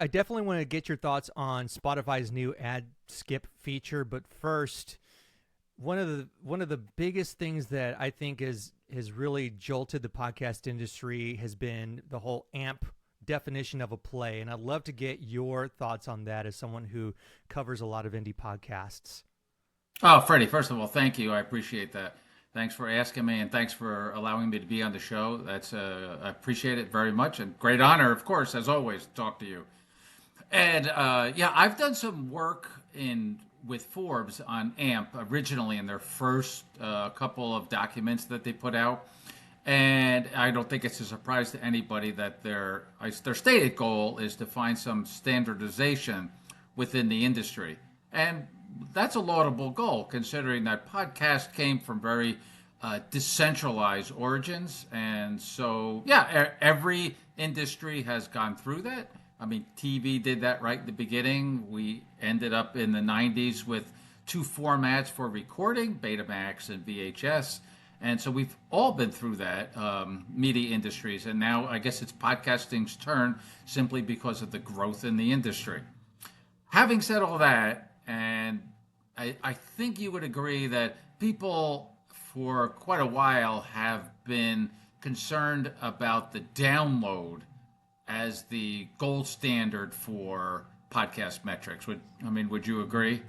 I definitely want to get your thoughts on Spotify's new ad skip feature, but first, one of the biggest things that I think has really jolted the podcast industry has been the whole AMP definition of a play, and I'd love to get your thoughts on that as someone who covers a lot of indie podcasts. Oh, Freddie, first of all, thank you. I appreciate that. Thanks for asking me, and thanks for allowing me to be on the show. I appreciate it very much, and great honor, of course, as always, to talk to you. And yeah, I've done some work in with Forbes on AMP originally in their first couple of documents that they put out. And I don't think it's a surprise to anybody that their stated goal is to find some standardization within the industry. And that's a laudable goal, considering that podcast came from very decentralized origins. And so, yeah, every industry has gone through that. I mean, TV did that right in the beginning. We ended up in the 90s with two formats for recording, Betamax and VHS. And so we've all been through that, media industries. And now I guess it's podcasting's turn simply because of the growth in the industry. Having said all that, and I think you would agree that people for quite a while have been concerned about the download as the gold standard for podcast metrics. Would you agree?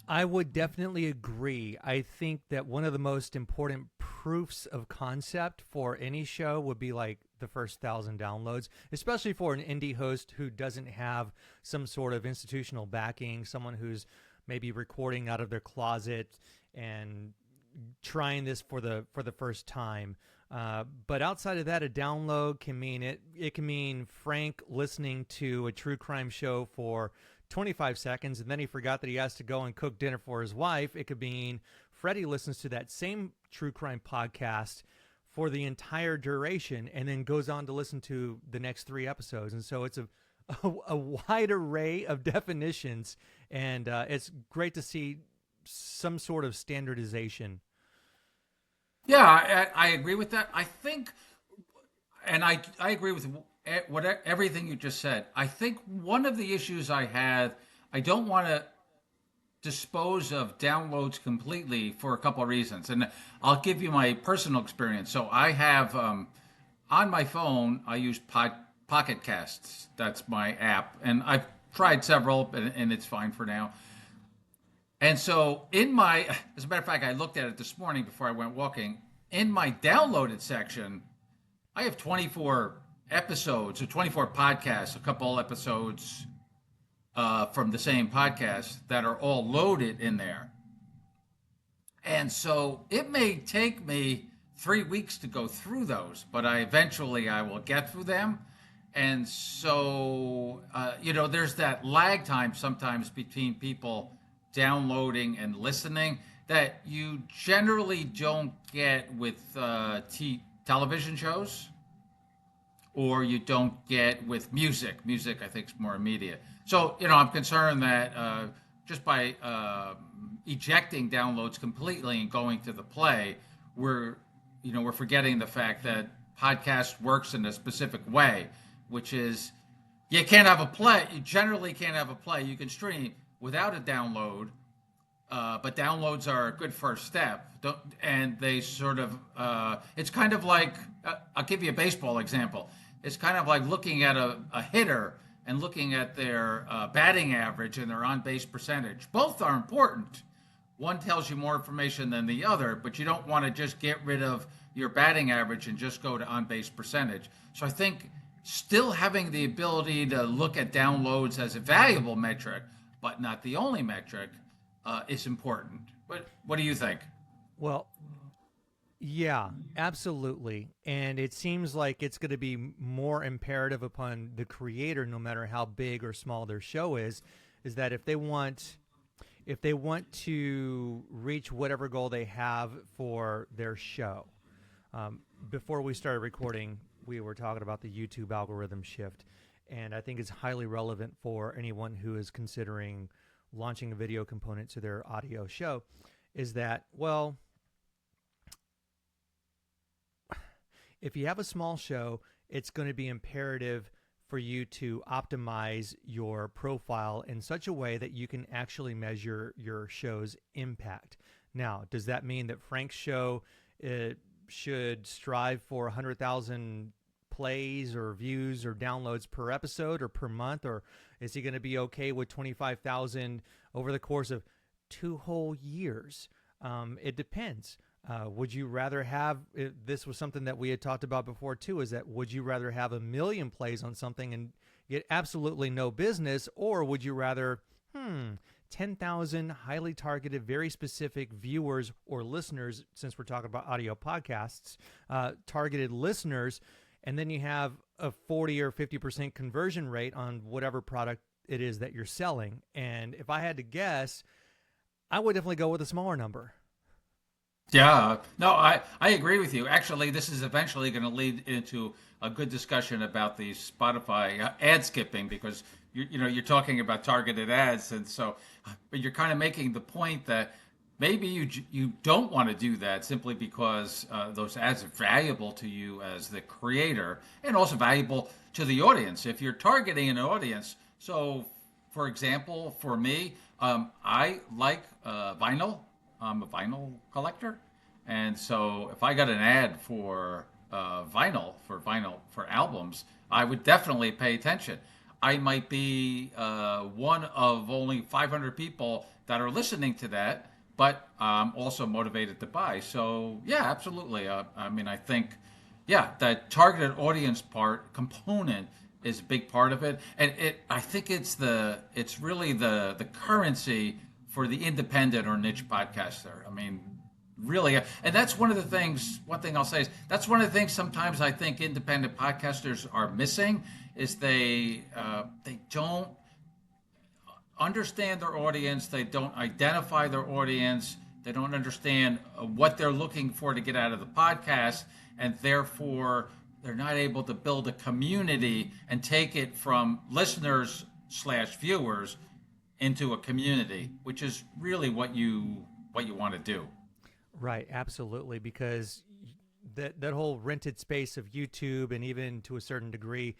I would definitely agree. I think that one of the most important proofs of concept for any show would be like the first 1,000 downloads, especially for an indie host who doesn't have some sort of institutional backing, someone who's maybe recording out of their closet and trying this for the first time. But outside of that, a download can mean it can mean Frank listening to a true crime show for 25 seconds, and then he forgot that he has to go and cook dinner for his wife. It could mean Freddie listens to that same true crime podcast for the entire duration and then goes on to listen to the next 3 episodes. And so it's a wide array of definitions, and it's great to see some sort of standardization. Yeah, I agree with that. I think, and I agree with everything you just said. I think one of the issues I don't want to dispose of downloads completely for a couple of reasons. And I'll give you my personal experience. So I have, on my phone, I use Pocket Casts. That's my app. And I've tried several, and it's fine for now. And so as a matter of fact, I looked at it this morning before I went walking. In my downloaded section, I have 24 episodes or 24 podcasts, a couple episodes from the same podcast that are all loaded in there. And so it may take me 3 weeks to go through those, but eventually I will get through them. And so, there's that lag time sometimes between people downloading and listening that you generally don't get with television shows, or you don't get with music. Music, I think, is more immediate. So, I'm concerned that just by ejecting downloads completely and going to the play, we're forgetting the fact that podcast works in a specific way, which is you can't have a play. You generally can't have a play. You can stream without a download, but downloads are a good first step. And they sort of, it's kind of like, I'll give you a baseball example. It's kind of like looking at a hitter and looking at their batting average and their on-base percentage. Both are important. One tells you more information than the other, but you don't want to just get rid of your batting average and just go to on-base percentage. So I think still having the ability to look at downloads as a valuable metric, but not the only metric, is important. But what do you think? Well, yeah, absolutely. And it seems like it's going to be more imperative upon the creator, no matter how big or small their show is that if they want to reach whatever goal they have for their show. Before we started recording, we were talking about the YouTube algorithm shift, and I think it's highly relevant for anyone who is considering launching a video component to their audio show, is that, well, if you have a small show, it's going to be imperative for you to optimize your profile in such a way that you can actually measure your show's impact. Now, does that mean that Frank's show should strive for 100,000 plays or views or downloads per episode or per month? Or is he going to be okay with 25,000 over the course of 2 whole years? It depends. Would you rather have, this was something that we had talked about before too, is that would you rather have 1 million plays on something and get absolutely no business, or would you rather, 10,000 highly targeted, very specific viewers or listeners, since we're talking about audio podcasts, targeted listeners, and then you have a 40 or 50% conversion rate on whatever product it is that you're selling? And if I had to guess, I would definitely go with a smaller number. Yeah, no, I agree with you. Actually, this is eventually going to lead into a good discussion about the Spotify ad skipping, because you're talking about targeted ads, and so, but you're kind of making the point that maybe you don't want to do that simply because those ads are valuable to you as the creator and also valuable to the audience if you're targeting an audience. So, for example, for me, I like vinyl. I'm a vinyl collector, and so if I got an ad for vinyl for albums, I would definitely pay attention. I might be one of only 500 people that are listening to that, but I'm also motivated to buy. So yeah, absolutely. I mean, I think, yeah, that targeted audience component is a big part of it, and I think it's really the currency for the independent or niche podcaster. I mean, really, and that's one thing I'll say is that's one of the things sometimes I think independent podcasters are missing is they don't understand their audience, they don't identify their audience, they don't understand what they're looking for to get out of the podcast, and therefore they're not able to build a community and take it from listeners/viewers into a community, which is really what you want to do. Right, absolutely, because that whole rented space of YouTube, and even to a certain degree,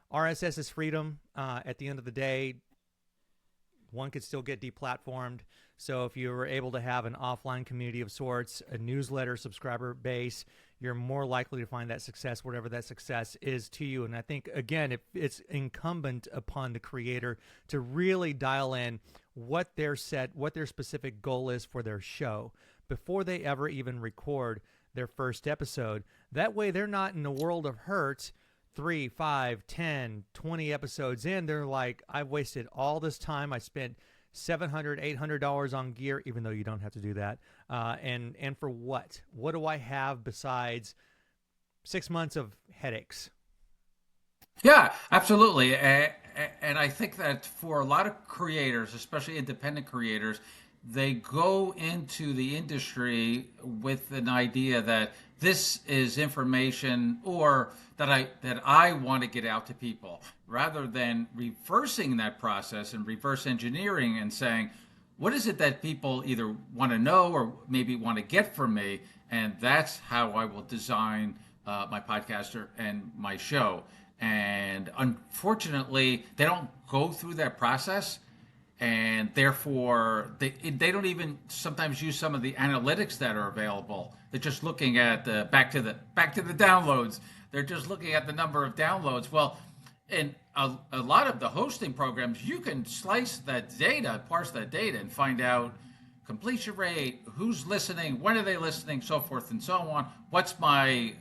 RSS is freedom. At the end of the day, one could still get deplatformed. So if you were able to have an offline community of sorts, a newsletter subscriber base, you're more likely to find that success, whatever that success is to you. And I think, again, it's incumbent upon the creator to really dial in what their specific goal is for their show before they ever even record their first episode. That way they're not in a world of hurt 3, 5, 10, 20 episodes in. They're like, I've wasted all this time. I spent $700, $800 on gear, even though you don't have to do that. And for what? What do I have besides 6 months of headaches? Yeah, absolutely. And I think that for a lot of creators, especially independent creators, they go into the industry with an idea that this is information or that I want to get out to people, rather than reversing that process and reverse engineering and saying, what is it that people either want to know or maybe want to get from me? And that's how I will design my podcaster and my show. And unfortunately, they don't go through that process. And therefore, they don't even sometimes use some of the analytics that are available. They're just looking at the back to the downloads. They're just looking at the number of downloads. Well, in a lot of the hosting programs, you can slice that data, parse that data, and find out completion rate, who's listening, when are they listening, so forth and so on. What's my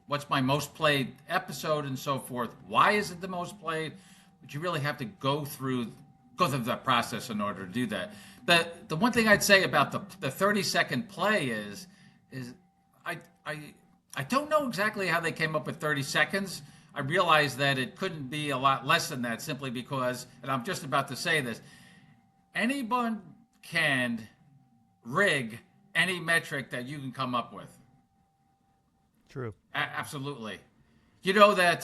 most played episode and so forth? Why is it the most played? But you really have to go through that process in order to do that. But the one thing I'd say about the 30-second play is I don't know exactly how they came up with 30 seconds. I realized that it couldn't be a lot less than that, simply because, and I'm just about to say this, anyone can rig any metric that you can come up with. True. Absolutely. You know that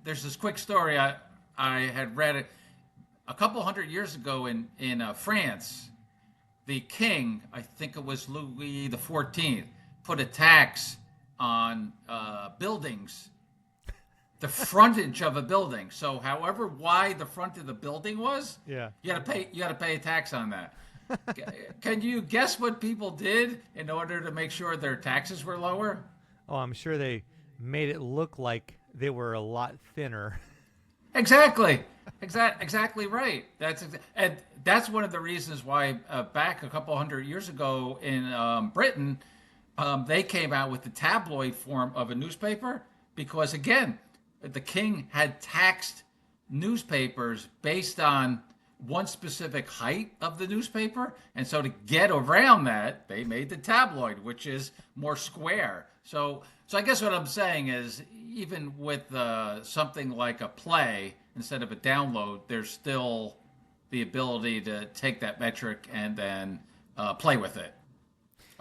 there's this quick story I had read it a couple hundred years ago in France. The king, I think it was Louis XIV, put a tax on buildings the frontage of a building. So however wide the front of the building was, Yeah. you got to pay a tax on that. Can you guess what people did in order to make sure their taxes were lower? Oh, I'm sure they made it look like they were a lot thinner. Exactly. Exactly right. And that's one of the reasons why back a couple hundred years ago in Britain, they came out with the tabloid form of a newspaper because, again, the king had taxed newspapers based on one specific height of the newspaper. And so to get around that, they made the tabloid, which is more square. So I guess what I'm saying is, even with something like a play instead of a download, there's still the ability to take that metric and then play with it.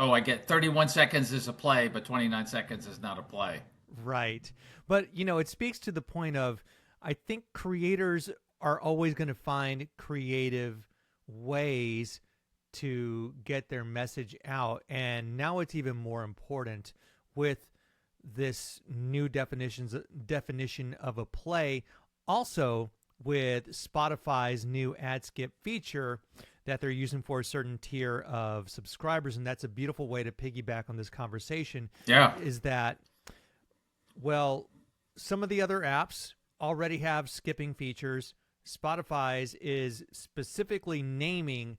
Oh, I get 31 seconds is a play, but 29 seconds is not a play. Right. But, it speaks to the point of, I think creators are always going to find creative ways to get their message out. And now it's even more important with this new definition of a play. Also with Spotify's new ad skip feature that they're using for a certain tier of subscribers. And that's a beautiful way to piggyback on this conversation. Yeah. Is that, well, some of the other apps already have skipping features. Spotify's is specifically naming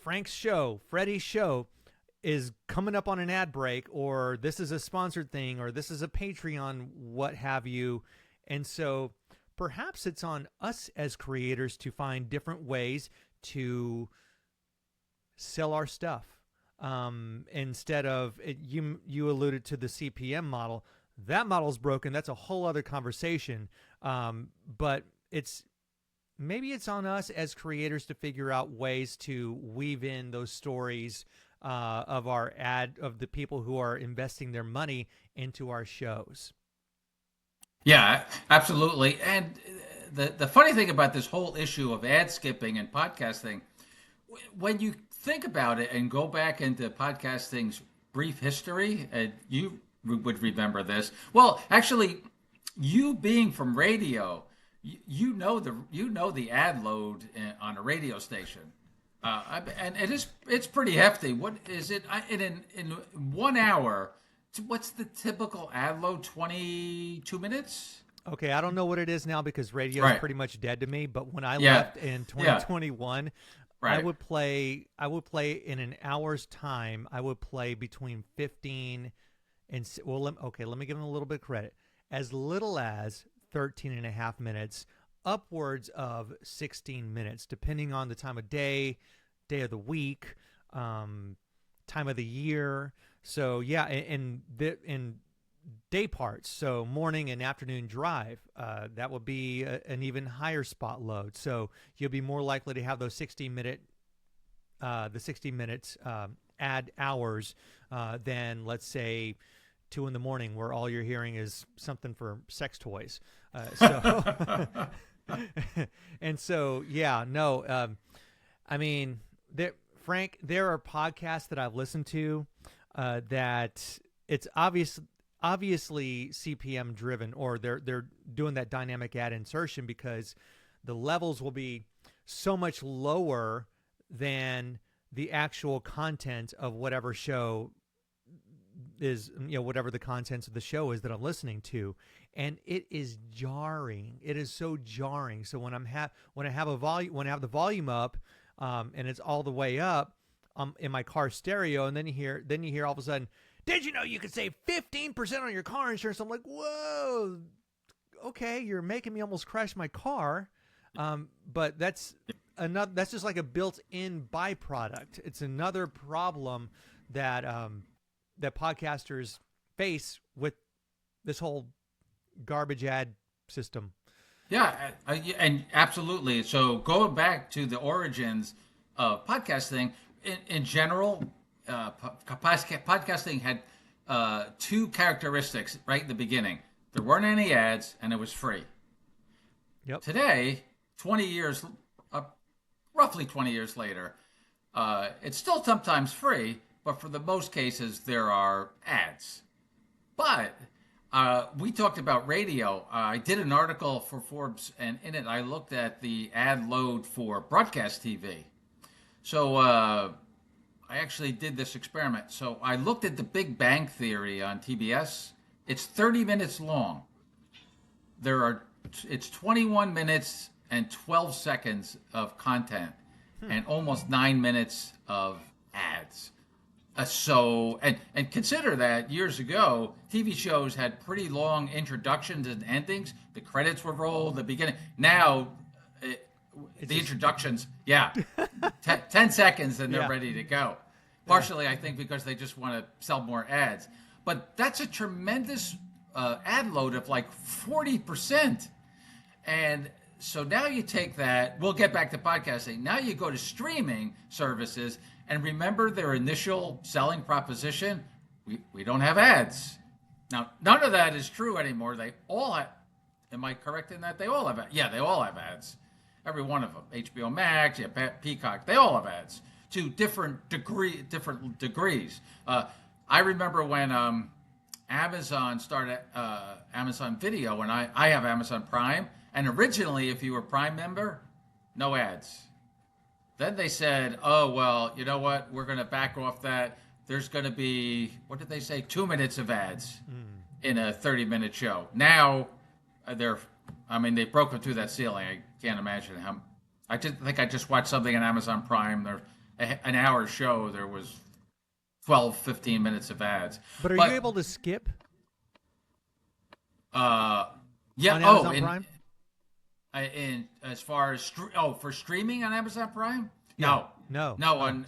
Frank's show, Freddy's show, is coming up on an ad break, or this is a sponsored thing, or this is a Patreon, what have you. And so perhaps it's on us as creators to find different ways to sell our stuff. Instead of you alluded to the CPM model. That model's broken. That's a whole other conversation. But maybe it's on us as creators to figure out ways to weave in those stories of the people who are investing their money into our shows. Yeah, absolutely. And the funny thing about this whole issue of ad skipping and podcasting, when you think about it and go back into podcasting's brief history, and you would remember this. Well, actually, you being from radio, you know the ad load on a radio station, and it's pretty hefty. What is it in 1 hour? What's the typical ad load? 22 minutes. Okay, I don't know what it is now because radio is pretty much dead to me. But when I left in 2021, I would play in an hour's time. I would play between 15 and let me give them a little bit of credit. As little as 13 and a half minutes, upwards of 16 minutes, depending on the time of day of the week, time of the year. So yeah, in day parts, so morning and afternoon drive, that would be an even higher spot load. So you'll be more likely to have those 60 minutes ad hours than, let's say, 2 a.m, where all you're hearing is something for sex toys. And so, yeah, no, I mean, Frank, there are podcasts that I've listened to that it's obviously CPM driven, or they're doing that dynamic ad insertion because the levels will be so much lower than the actual content of whatever show is, whatever the contents of the show is that I'm listening to. And it is jarring. It is so jarring. So when I have the volume up, and it's all the way up, in my car stereo, and then you hear all of a sudden, did you know you could save 15% on your car insurance? I'm like, whoa, okay, you're making me almost crash my car. But that's just like a built-in byproduct. It's another problem that that podcasters face with this whole garbage ad system. Yeah, and absolutely. So going back to the origins of podcasting, in general, podcasting had two characteristics right in the beginning. There weren't any ads, and it was free. Yep. Today, roughly 20 years later, it's still sometimes free, but for the most cases, there are ads. But we talked about radio. I did an article for Forbes, and in it I looked at the ad load for broadcast TV. So I actually did this experiment. So I looked at The Big Bang Theory on TBS. It's 30 minutes long. It's 21 minutes and 12 seconds of content and almost 9 minutes of ads. And consider that years ago, TV shows had pretty long introductions and endings. The credits would roll, the beginning. Now, the introductions, 10 seconds and they're ready to go. Partially, I think, because they just want to sell more ads. But that's a tremendous ad load of like 40%. And so now you take that, we'll get back to podcasting. Now you go to streaming services and remember their initial selling proposition. We don't have ads. Now, none of that is true anymore. They all have, am I correct in that? They all have ads. Yeah, they all have ads. Every one of them. HBO Max, Peacock, they all have ads to different degrees. I remember when Amazon started Amazon Video, and I have Amazon Prime. And originally, if you were a Prime member, no ads. Then they said, oh, well, you know what? We're going to back off that. There's going to be, what did they say? 2 minutes of ads in a 30-minute show. Now, they broke through that ceiling. I can't imagine how. I think I just watched something on Amazon Prime. An hour show, there was 12, 15 minutes of ads. But are you able to skip? Yeah. On Amazon Prime? As far as for streaming on Amazon Prime, no. On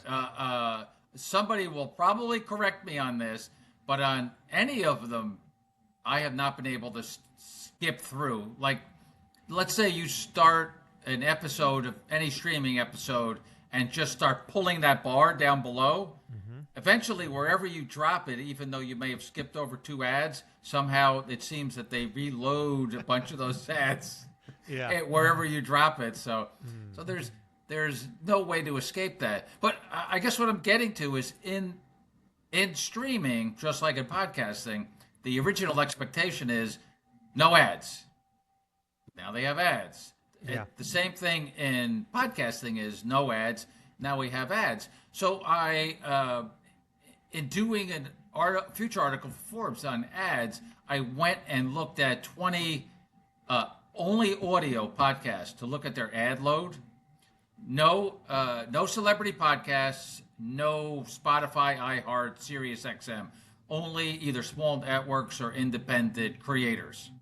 somebody will probably correct me on this, but on any of them, I have not been able to skip through. Like, let's say you start an episode of any streaming episode and just start pulling that bar down below. Mm-hmm. Eventually, wherever you drop it, even though you may have skipped over 2 ads, somehow it seems that they reload a bunch of those ads. Yeah. Wherever you drop it, so there's no way to escape that. But I guess what I'm getting to is in streaming, just like in podcasting, the original expectation is no ads. Now they have ads. Yeah. The same thing in podcasting is no ads. Now we have ads. So I, in doing a future article for Forbes on ads, I went and looked at 20 only audio podcasts to look at their ad load. No celebrity podcasts, no Spotify, iHeart, Sirius XM. Only either small networks or independent creators.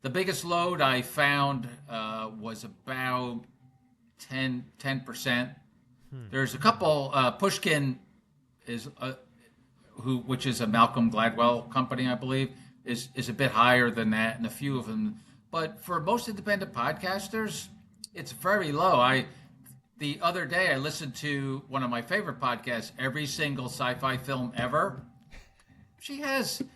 The biggest load I found was about 10%. There's a couple. Pushkin is which is a Malcolm Gladwell company, I believe, is a bit higher than that, and a few of them. But for most independent podcasters, it's very low. The other day I listened to one of my favorite podcasts, Every Single Sci-Fi Film Ever. She doesn't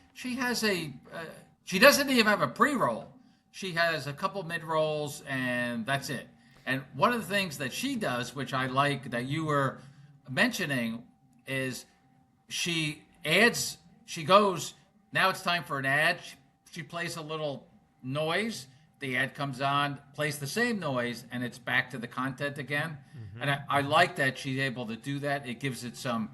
even have a pre-roll. She has a couple mid-rolls and that's it. And one of the things that she does, which I like that you were mentioning, is she goes, now it's time for an ad. She plays a little noise, the ad comes on, plays the same noise, and it's back to the content again. Mm-hmm. And I like that she's able to do that. It gives it some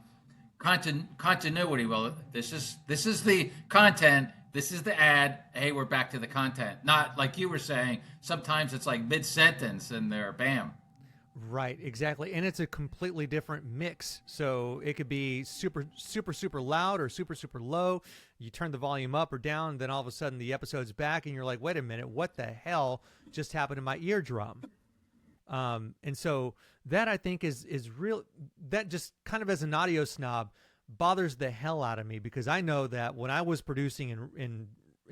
continuity. Well, this is the content, this is the ad, hey, we're back to the content. Not like you were saying, sometimes it's like mid-sentence and they're bam. Right, exactly. And it's a completely different mix. So it could be super, super, super loud or super, super low. You turn the volume up or down, then all of a sudden the episode's back and you're like, wait a minute, what the hell just happened to my eardrum? And so that I think is real. That just kind of as an audio snob bothers the hell out of me, because I know that when I was producing in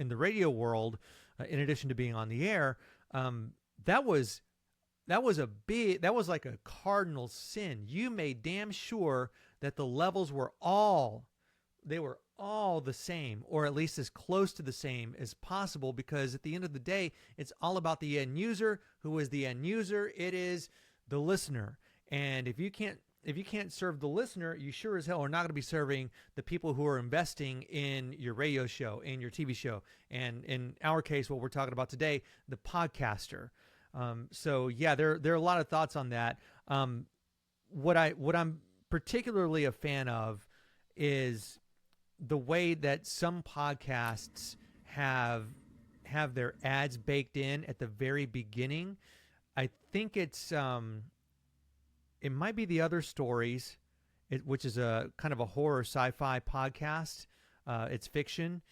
the radio world, in addition to being on the air, that was like a cardinal sin. You made damn sure that the levels were all the same, or at least as close to the same as possible, because at the end of the day, it's all about the end user. Who is the end user? It is the listener. And if you can't serve the listener, you sure as hell are not going to be serving the people who are investing in your radio show, in your TV show, and in our case, what we're talking about today, the podcaster. So yeah, there are a lot of thoughts on that. What I'm particularly a fan of is the way that some podcasts have their ads baked in at the very beginning. I think it's it might be The Other Stories, which is a kind of a horror sci-fi podcast. It's fiction.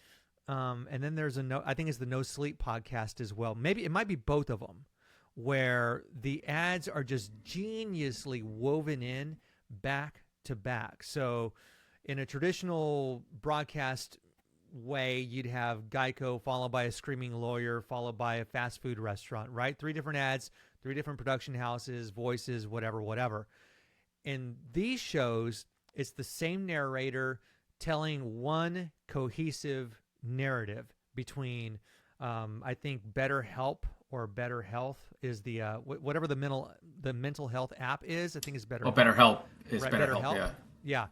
And then there's I think it's the No Sleep podcast as well. Maybe it might be both of them, where the ads are just geniusly woven in back to back. So in a traditional broadcast way, you'd have Geico followed by a screaming lawyer followed by a fast food restaurant, right? 3 different ads, 3 different production houses, voices, whatever. In these shows, it's the same narrator telling one cohesive narrative between, I think, BetterHelp or Better Health is the whatever the mental health app is. I think it's BetterHelp. BetterHelp is right, BetterHelp. Yeah.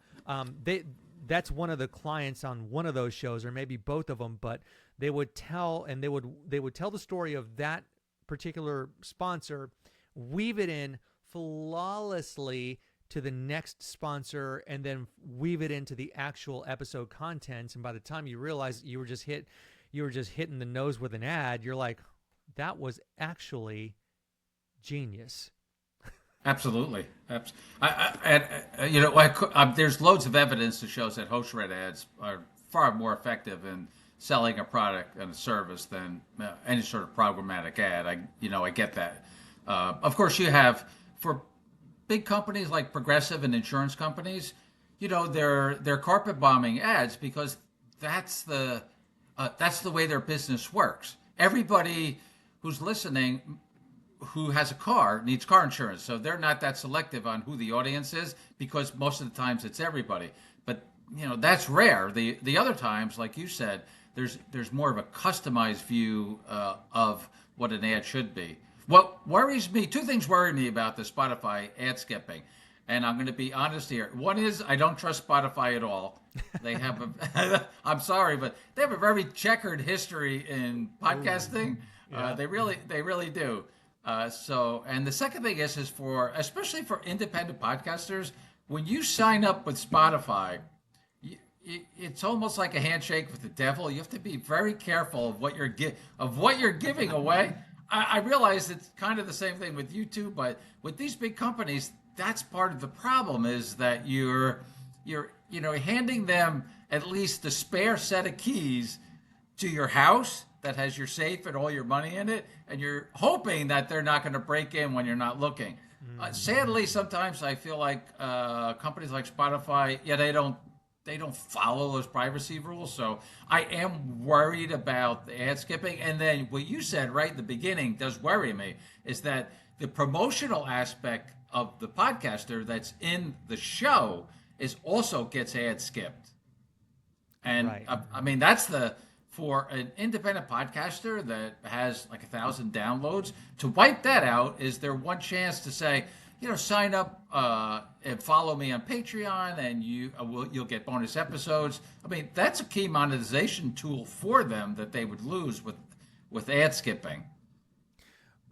That's one of the clients on one of those shows, or maybe both of them. But they would tell the story of that particular sponsor, weave it in flawlessly to the next sponsor, and then weave it into the actual episode contents. And by the time you realize you were just hitting the nose with an ad, you're like, that was actually genius. Absolutely. There's loads of evidence that shows that host read ads are far more effective in selling a product and a service than any sort of programmatic ad. I get that. Of course, you have, for big companies like Progressive and insurance companies, they're carpet bombing ads because that's the way their business works. Everybody who's listening who has a car needs car insurance, so they're not that selective on who the audience is, because most of the times it's everybody. But that's rare. The other times, like you said, there's more of a customized view of what an ad should be. What worries me, 2 things worry me about the Spotify ad skipping, and I'm going to be honest here. One is I don't trust Spotify at all. They have I'm sorry, but they have a very checkered history in podcasting. Yeah. They really do. And the second thing is especially for independent podcasters, when you sign up with Spotify, it's almost like a handshake with the devil. You have to be very careful of what you're giving away. I realize it's kind of the same thing with YouTube, but with these big companies, that's part of the problem, is that you're handing them at least the spare set of keys to your house that has your safe and all your money in it, and you're hoping that they're not going to break in when you're not looking. Sadly, sometimes I feel like companies like Spotify, they don't follow those privacy rules. So I am worried about the ad skipping. And then what you said right at the beginning does worry me, is that the promotional aspect of the podcaster that's in the show also gets ad skipped. And right. I mean, for an independent podcaster that has like 1,000 downloads, to wipe that out is their one chance to say, sign up and follow me on Patreon, and you'll get bonus episodes. I mean, that's a key monetization tool for them that they would lose with ad skipping.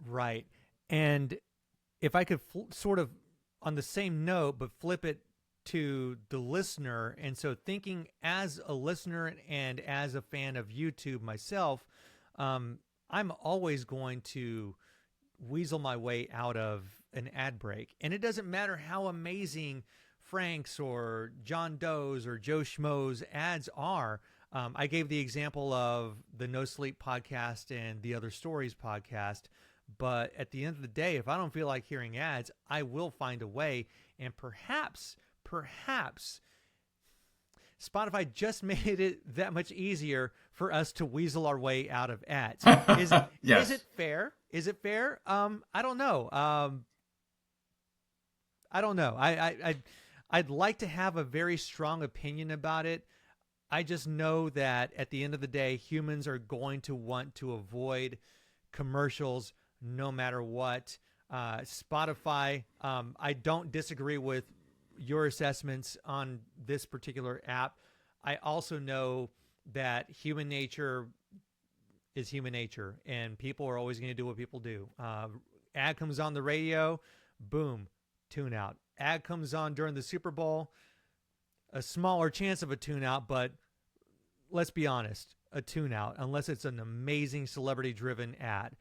Right. And if I could sort of on the same note, but flip it to the listener. And so thinking as a listener and as a fan of YouTube myself, I'm always going to weasel my way out of an ad break. And it doesn't matter how amazing Frank's or John Doe's or Joe Schmo's ads are. I gave the example of the No Sleep podcast and the Other Stories podcast. But at the end of the day, if I don't feel like hearing ads, I will find a way. And perhaps Spotify just made it that much easier for us to weasel our way out of ads. Yes. Is it fair? Is it fair? I don't know. I don't know. I'd like to have a very strong opinion about it. I just know that at the end of the day, humans are going to want to avoid commercials no matter what. Spotify, I don't disagree with your assessments on this particular app. I also know that human nature is human nature, and people are always going to do what people do. Ad comes on the radio, boom, tune out. Ad comes on during the Super Bowl, a smaller chance of a tune out, but let's be honest, a tune out, unless it's an amazing celebrity driven ad.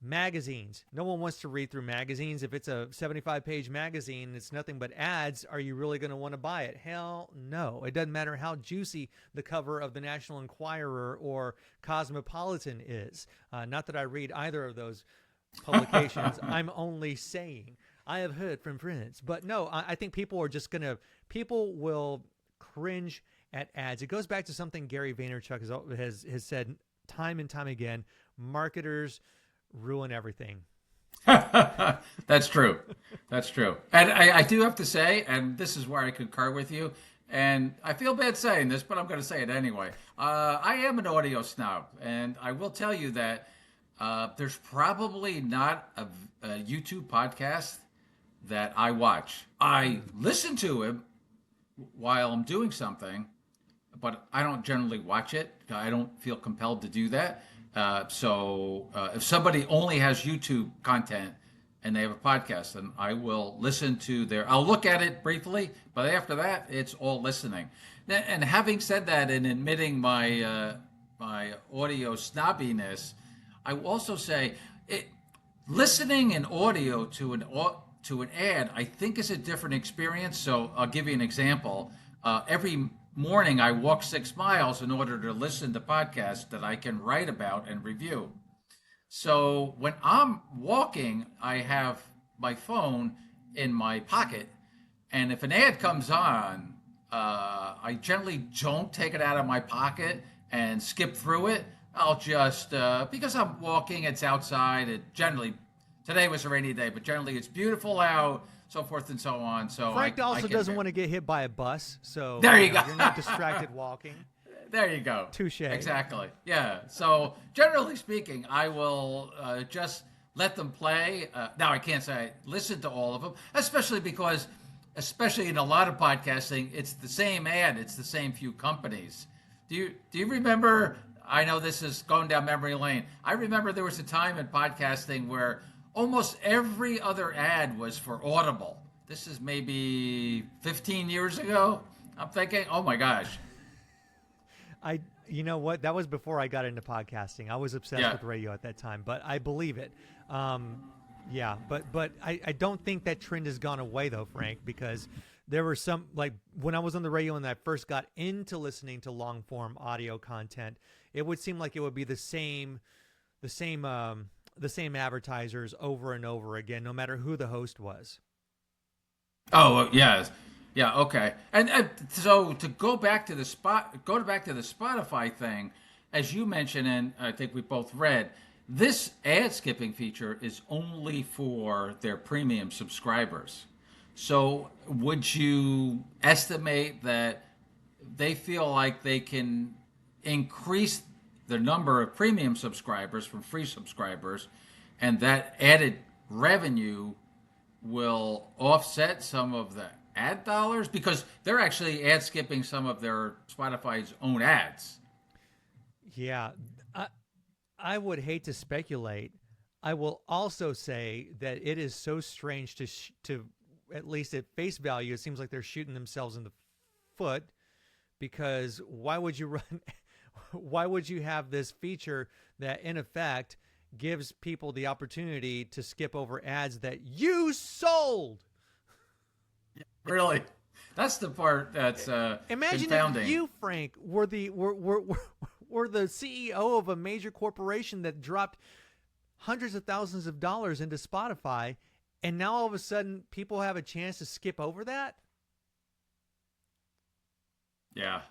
Magazines. No one wants to read through magazines. If it's a 75-page magazine and it's nothing but ads, are you really going to want to buy it? Hell no. It doesn't matter how juicy the cover of the National Enquirer or Cosmopolitan is. Not that I read either of those publications. I'm only saying. I have heard from friends. But no, I think people will cringe at ads. It goes back to something Gary Vaynerchuk has said time and time again. Marketers ruin everything. That's true. That's true. And I do have to say, and this is where I concur with you, and I feel bad saying this, but I'm going to say it anyway. I am an audio snob, and I will tell you that there's probably not a YouTube podcast that I watch. I listen to it while I'm doing something, but I don't generally watch it. I don't feel compelled to do that. So if somebody only has YouTube content and they have a podcast, then I will listen to I'll look at it briefly, but after that, it's all listening. And having said that, and admitting my audio snobbiness, I will also say listening in audio to an ad, I think is a different experience. So I'll give you an example. Every morning I walk 6 miles in order to listen to podcasts that I can write about and review. So when I'm walking, I have my phone in my pocket, and if an ad comes on, I generally don't take it out of my pocket and skip through it. I'll just, because I'm walking, it's outside, today was a rainy day, but generally it's beautiful out, so forth and so on. So Frank also doesn't want to get hit by a bus, so there you go. You're not distracted walking. There you go. Touche. Exactly. Yeah. So generally speaking, I will just let them play. Now I can't say I listen to all of them, especially in a lot of podcasting, it's the same ad, it's the same few companies. Do you remember? I know this is going down memory lane. I remember there was a time in podcasting where almost every other ad was for Audible. This is maybe 15 years ago. I'm thinking, oh my gosh. You know what? That was before I got into podcasting. I was obsessed with radio at that time, but I believe it. But I don't think that trend has gone away though, Frank, because there were some, like when I was on the radio and I first got into listening to long form audio content, it would seem like it would be the same advertisers over and over again, no matter who the host was. Oh, yes. Yeah, okay. And so to go back to the Spotify thing, as you mentioned, and I think we both read, this ad skipping feature is only for their premium subscribers. So would you estimate that they feel like they can increase the number of premium subscribers from free subscribers, and that added revenue will offset some of the ad dollars? Because they're actually ad skipping some of their Spotify's own ads. Yeah, I would hate to speculate. I will also say that it is so strange to at least at face value, it seems like they're shooting themselves in the foot, because why would you have this feature that in effect gives people the opportunity to skip over ads that you sold? Really? That's the part that's imagine confounding. If you, Frank, were the CEO of a major corporation that dropped hundreds of thousands of dollars into Spotify, and now all of a sudden people have a chance to skip over that? Yeah.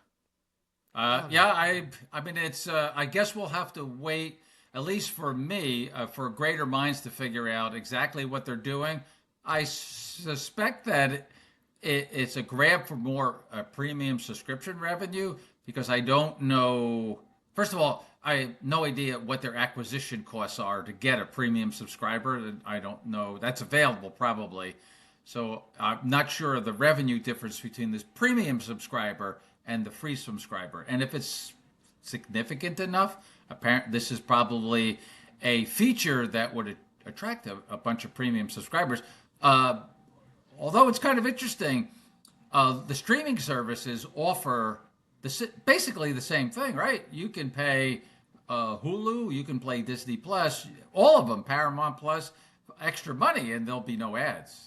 I mean, it's, I guess we'll have to wait, at least for me, for greater minds to figure out exactly what they're doing. I suspect that it's a grab for more premium subscription revenue, because I don't know. First of all, I have no idea what their acquisition costs are to get a premium subscriber. I don't know. That's available probably. So I'm not sure of the revenue difference between this premium subscriber and the free subscriber. And if it's significant enough, apparently this is probably a feature that would attract a bunch of premium subscribers. Although it's kind of interesting, the streaming services offer basically the same thing, right? You can pay Hulu, you can play Disney Plus, all of them, Paramount Plus, extra money, and there'll be no ads.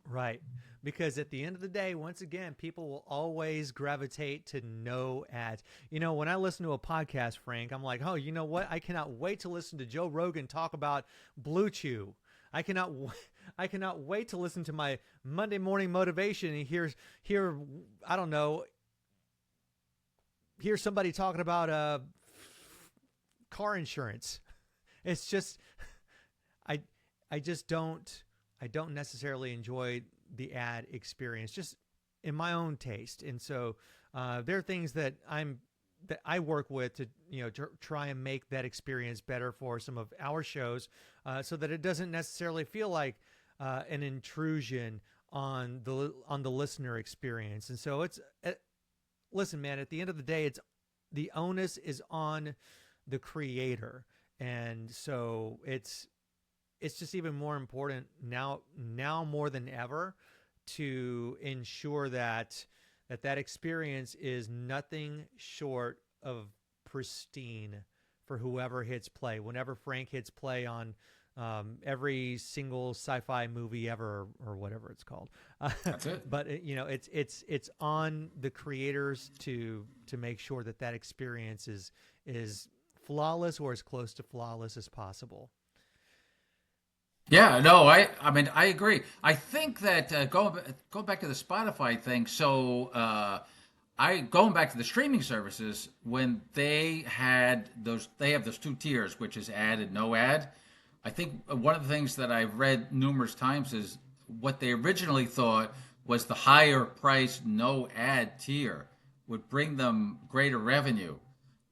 Right. Because at the end of the day, once again, people will always gravitate to no ads. You know, when I listen to a podcast, Frank, I'm like, oh, you know what? I cannot wait to listen to Joe Rogan talk about Blue Chew. I cannot wait to listen to my Monday morning motivation and hear I don't know, hear somebody talking about car insurance. It's just I don't necessarily enjoy the ad experience, just in my own taste. And so there are things that I work with to try and make that experience better for some of our shows, so that it doesn't necessarily feel like an intrusion on the listener experience. And so it's listen, man, at the end of the day, the onus is on the creator, and so it's just even more important now more than ever to ensure that experience is nothing short of pristine for whoever hits play. Whenever Frank hits play on every single sci-fi movie ever, or whatever it's called, That's it. But it's on the creators to make sure that experience is flawless, or as close to flawless as possible. Yeah, no, I mean, I agree. I think that going back to the Spotify thing. So, going back to the streaming services, when they have those two tiers, which is ad and no ad. I think one of the things that I've read numerous times is what they originally thought was the higher price no ad tier would bring them greater revenue.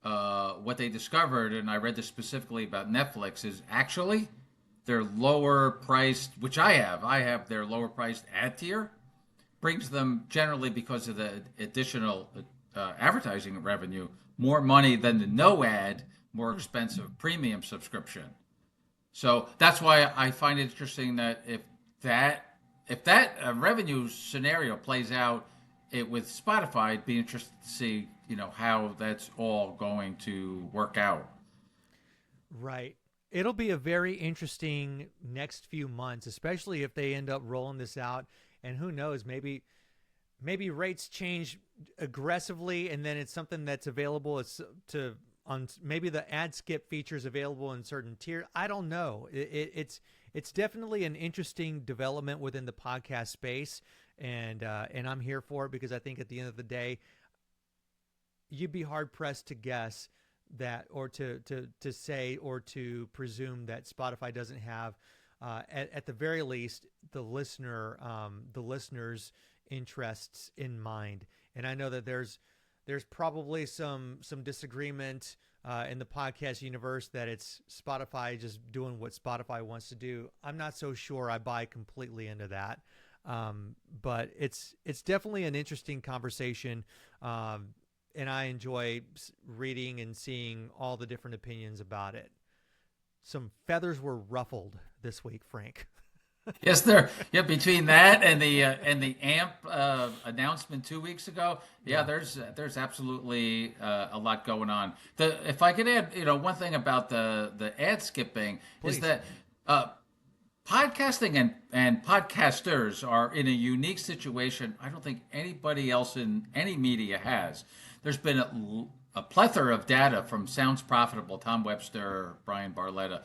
What they discovered, and I read this specifically about Netflix, is actually their lower priced, which I have their lower priced ad tier, brings them, generally because of the additional advertising revenue, more money than the no ad, more expensive premium subscription. So that's why I find it interesting that if that revenue scenario plays out with Spotify, it'd be interesting to see how that's all going to work out. Right. It'll be a very interesting next few months, especially if they end up rolling this out. And who knows, maybe rates change aggressively, and then it's something that's available on maybe the ad skip features available in certain tiers. I don't know. It's definitely an interesting development within the podcast space, and I'm here for it, because I think at the end of the day, you'd be hard pressed to guess that, or to say, or to presume that Spotify doesn't have, at the very least, the listener's interests in mind. And I know that there's probably some disagreement in the podcast universe that it's Spotify just doing what Spotify wants to do. I'm not so sure I buy completely into that. But it's definitely an interesting conversation. And I enjoy reading and seeing all the different opinions about it. Some feathers were ruffled this week, Frank. Yes, there. Yeah, between that and the AMP announcement 2 weeks ago, there's absolutely a lot going on. If I could add, one thing about the ad skipping, Please. is that podcasting and podcasters are in a unique situation. I don't think anybody else in any media has. There's been a plethora of data from Sounds Profitable, Tom Webster, Brian Barletta,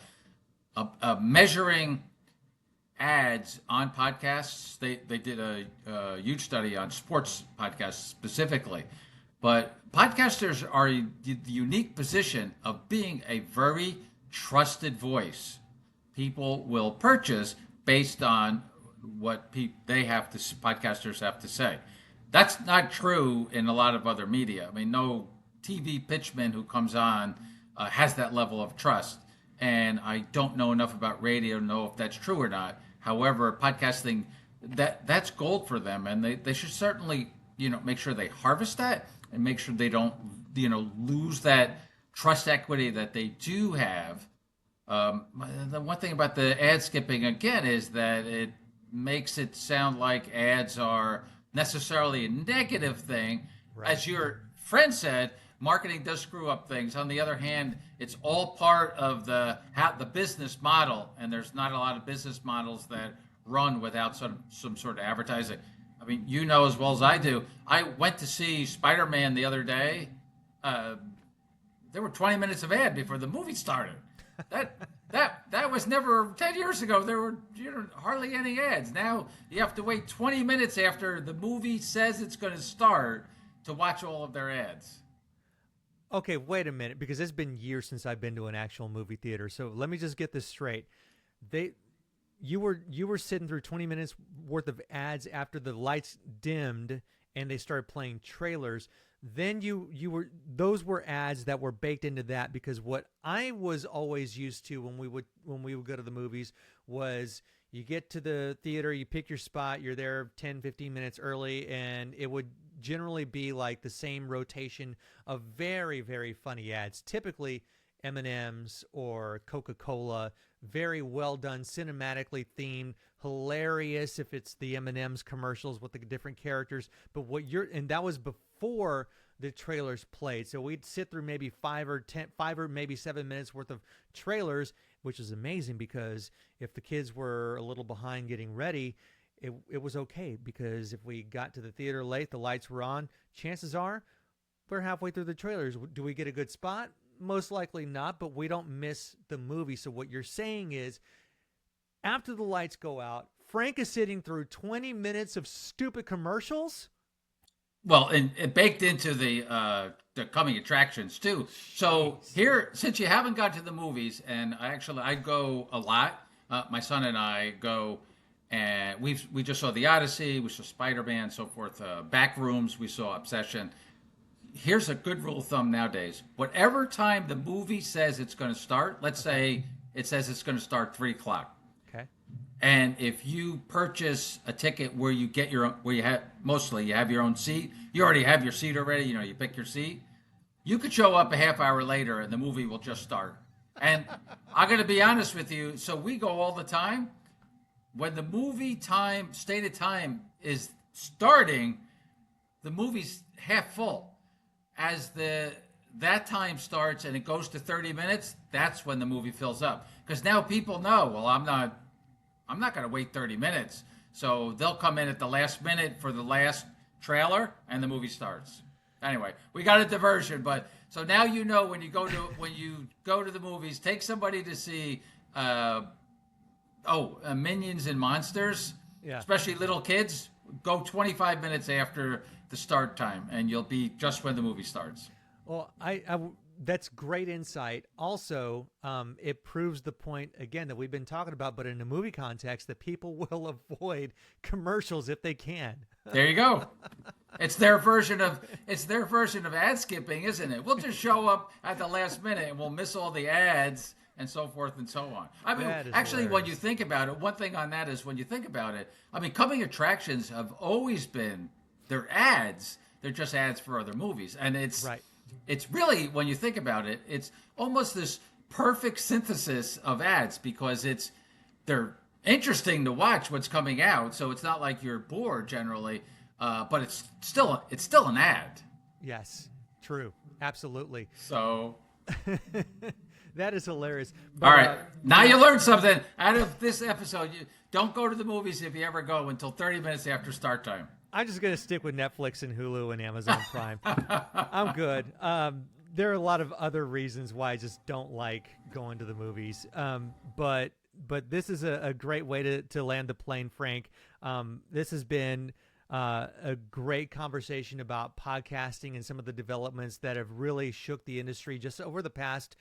measuring ads on podcasts. They did a huge study on sports podcasts specifically, but podcasters are in the unique position of being a very trusted voice. People will purchase based on what podcasters have to say. That's not true in a lot of other media. I mean, no TV pitchman who comes on has that level of trust. And I don't know enough about radio to know if that's true or not. However, podcasting that's gold for them, and they should certainly make sure they harvest that and make sure they don't lose that trust equity that they do have. The one thing about the ad skipping again is that it makes it sound like ads are necessarily a negative thing. Right. As your friend said, marketing does screw up things. On the other hand, it's all part of the business model, and there's not a lot of business models that run without some sort of advertising. I mean, you know as well as I do. I went to see Spider-Man the other day. There were 20 minutes of ad before the movie started. That was never 10 years ago. There were hardly any ads. Now you have to wait 20 minutes after the movie says it's going to start to watch all of their ads. Okay, wait a minute, because it's been years since I've been to an actual movie theater. So let me just get this straight. You were sitting through 20 minutes worth of ads after the lights dimmed and they started playing trailers. Then those were ads that were baked into that, because what I was always used to when we would go to the movies was you get to the theater, you pick your spot, you're there 10, 15 minutes early, and it would generally be like the same rotation of very, very funny ads, typically M&Ms or Coca-Cola, very well done, cinematically themed, hilarious if it's the M&Ms commercials with the different characters. But and that was before the trailers played. So we'd sit through maybe 5 or maybe 7 minutes worth of trailers, which is amazing, because if the kids were a little behind getting ready, it was okay, because if we got to the theater late, the lights were on, chances are we're halfway through the trailers. Do we get a good spot? Most likely not, but we don't miss the movie. So what you're saying is, after the lights go out, Frank is sitting through 20 minutes of stupid commercials? Well, and it baked into the coming attractions too. So here, since you haven't got to the movies, and I go a lot. My son and I go, and we just saw The Odyssey, we saw Spider-Man, so forth. Backrooms, we saw Obsession. Here's a good rule of thumb nowadays. Whatever time the movie says it's going to start, let's say it says it's going to start 3:00. Okay. And if you purchase a ticket where you get your own, where you have your own seat, you already have your seat already, you pick your seat, you could show up a half hour later and the movie will just start. And I'm going to be honest with you, so we go all the time. When the movie time, stated time is starting, the movie's half full. As that time starts and it goes to 30 minutes, that's when the movie fills up. Because now people know, well, I'm not going to wait 30 minutes. So they'll come in at the last minute for the last trailer and the movie starts. Anyway, we got a diversion, but so now when you go to the movies, take somebody to see Minions and Monsters, especially little kids, go 25 minutes after the start time, and you'll be just when the movie starts. Well, that's great insight. Also, it proves the point, again, that we've been talking about, but in a movie context, that people will avoid commercials if they can. There you go. It's their version of ad skipping, isn't it? We'll just show up at the last minute and we'll miss all the ads and so forth and so on. I mean, actually, hilarious. When you think about it, one thing on that is when you think about it, I mean, coming attractions have always been, they're ads. They're just ads for other movies. And it's right. It's really, when you think about it, it's almost this perfect synthesis of ads, because they're interesting to watch what's coming out. So it's not like you're bored generally, but it's still an ad. Yes, true. Absolutely. So that is hilarious. But, all right. Now you learned something out of this episode. You don't go to the movies if you ever go until 30 minutes after start time. I'm just going to stick with Netflix and Hulu and Amazon Prime. I'm good. There are a lot of other reasons why I just don't like going to the movies. But this is a great way to land the plane, Frank. This has been a great conversation about podcasting and some of the developments that have really shook the industry just over the past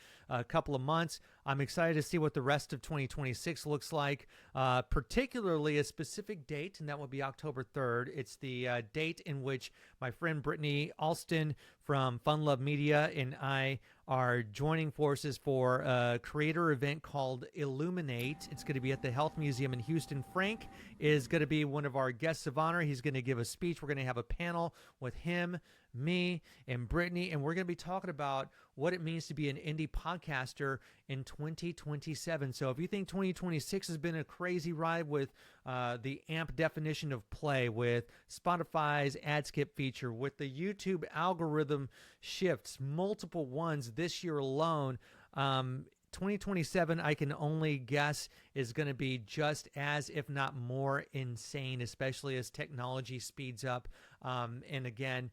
couple of months. I'm excited to see what the rest of 2026 looks like, particularly a specific date, and that will be October 3rd. It's the date in which my friend Brittany Alston from Fun Love Media and I are joining forces for a creator event called Illuminate. It's going to be at the Health Museum in Houston. Frank is going to be one of our guests of honor. He's going to give a speech. We're going to have a panel with him, me, and Brittany, and we're going to be talking about what it means to be an indie podcaster in 2027. So if you think 2026 has been a crazy ride with the AMP definition of play, with Spotify's ad skip feature, with the YouTube algorithm shifts, multiple ones this year alone, 2027, I can only guess, is going to be just as, if not more, insane, especially as technology speeds up. And again,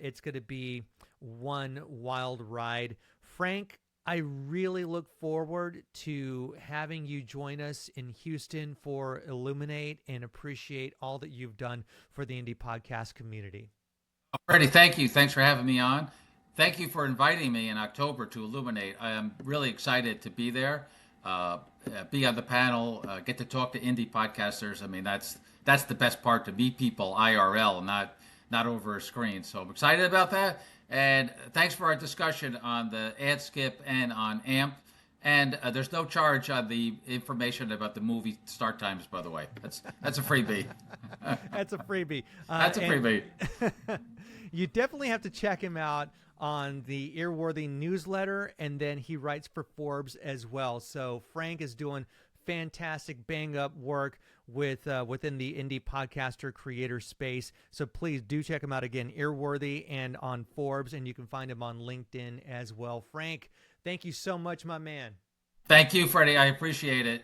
it's going to be one wild ride. Frank, I really look forward to having you join us in Houston for Illuminate, and appreciate all that you've done for the indie podcast community. Freddie, thank you. Thanks for having me on. Thank you for inviting me in October to Illuminate. I am really excited to be there, be on the panel, get to talk to indie podcasters. I mean, that's the best part, to meet people IRL, not over a screen. So I'm excited about that. And thanks for our discussion on the ad skip and on AMP. And there's no charge on the information about the movie start times, by the way. That's a freebie. That's a freebie. That's a freebie. You definitely have to check him out on the Earworthy newsletter, and then he writes for Forbes as well. So Frank is doing fantastic bang-up work with within the indie podcaster creator space. So please do check him out again, Earworthy, and on Forbes, and you can find him on LinkedIn as well. Frank, thank you so much, my man. Thank you, Freddie. I appreciate it.